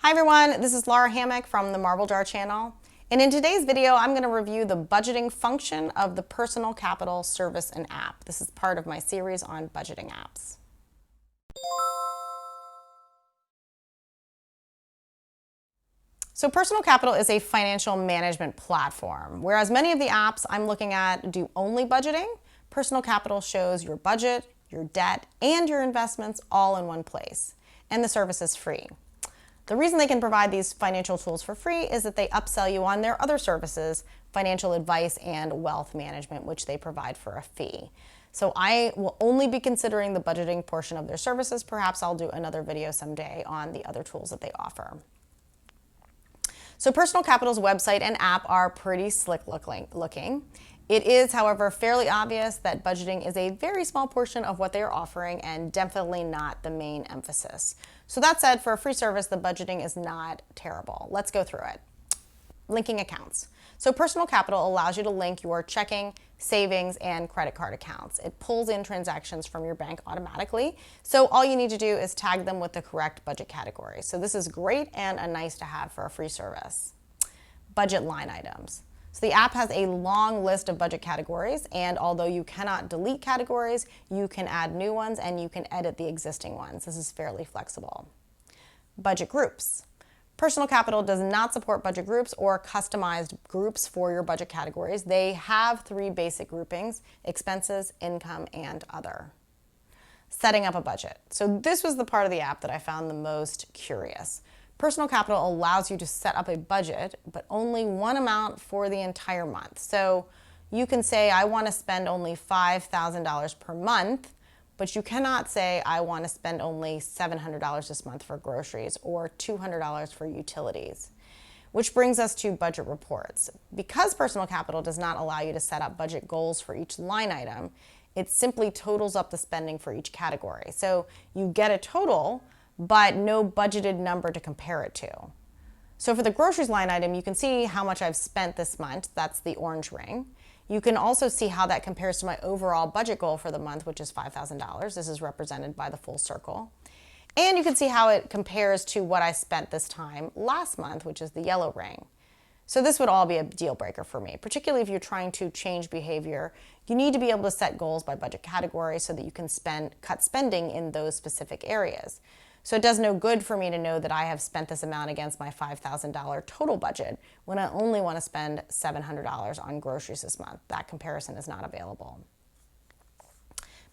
Hi everyone, this is Lara Hammock from the Marble Jar channel. And in today's video, I'm going to review the budgeting function of the Personal Capital service and app. This is part of my series on budgeting apps. So Personal Capital is a financial management platform. Whereas many of the apps I'm looking at do only budgeting, Personal Capital shows your budget, your debt, and your investments all in one place. And the service is free. The reason they can provide these financial tools for free is that they upsell you on their other services, financial advice and wealth management, which they provide for a fee. So I will only be considering the budgeting portion of their services. Perhaps I'll do another video someday on the other tools that they offer. So Personal Capital's website and app are pretty slick looking. It is, however, fairly obvious that budgeting is a very small portion of what they are offering and definitely not the main emphasis. So that said, for a free service, the budgeting is not terrible. Let's go through it. Linking accounts. So Personal Capital allows you to link your checking, savings, and credit card accounts. It pulls in transactions from your bank automatically. So all you need to do is tag them with the correct budget category. So this is great and a nice to have for a free service. Budget line items. So the app has a long list of budget categories, and although you cannot delete categories, you can add new ones and you can edit the existing ones. This is fairly flexible. Budget groups. Personal Capital does not support budget groups or customized groups for your budget categories. They have three basic groupings: expenses, income, and other. Setting up a budget. So this was the part of the app that I found the most curious. Personal Capital allows you to set up a budget, but only one amount for the entire month. So you can say, I want to spend only $5,000 per month, but you cannot say, I want to spend only $700 this month for groceries or $200 for utilities. Which brings us to budget reports. Because Personal Capital does not allow you to set up budget goals for each line item, it simply totals up the spending for each category. So you get a total, but no budgeted number to compare it to. So for the groceries line item, you can see how much I've spent this month. That's the orange ring. You can also see how that compares to my overall budget goal for the month, which is $5,000. This is represented by the full circle. And you can see how it compares to what I spent this time last month, which is the yellow ring. So this would all be a deal breaker for me, particularly if you're trying to change behavior. You need to be able to set goals by budget category so that you can cut spending in those specific areas. So it does no good for me to know that I have spent this amount against my $5,000 total budget when I only want to spend $700 on groceries this month. That comparison is not available.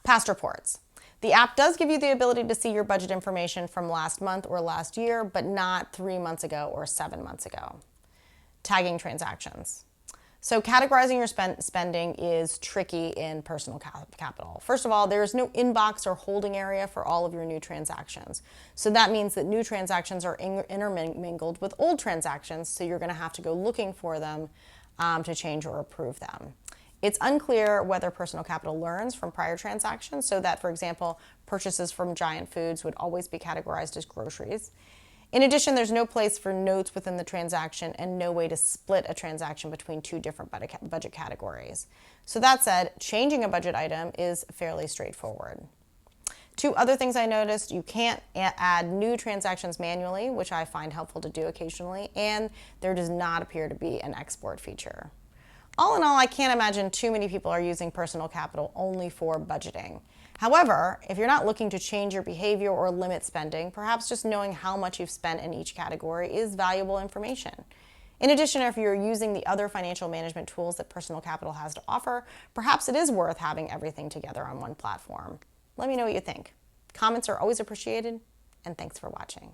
Past reports. The app does give you the ability to see your budget information from last month or last year, but not 3 months ago or 7 months ago. Tagging transactions. So categorizing your spending is tricky in Personal Capital. First of all, there is no inbox or holding area for all of your new transactions. So that means that new transactions are intermingled with old transactions, so you're going to have to go looking for them to change or approve them. It's unclear whether Personal Capital learns from prior transactions, so that, for example, purchases from Giant Foods would always be categorized as groceries. In addition, there's no place for notes within the transaction and no way to split a transaction between two different budget categories. So that said, changing a budget item is fairly straightforward. Two other things I noticed: you can't add new transactions manually, which I find helpful to do occasionally, and there does not appear to be an export feature. All in all, I can't imagine too many people are using Personal Capital only for budgeting. However, if you're not looking to change your behavior or limit spending, perhaps just knowing how much you've spent in each category is valuable information. In addition, if you're using the other financial management tools that Personal Capital has to offer, perhaps it is worth having everything together on one platform. Let me know what you think. Comments are always appreciated, and thanks for watching.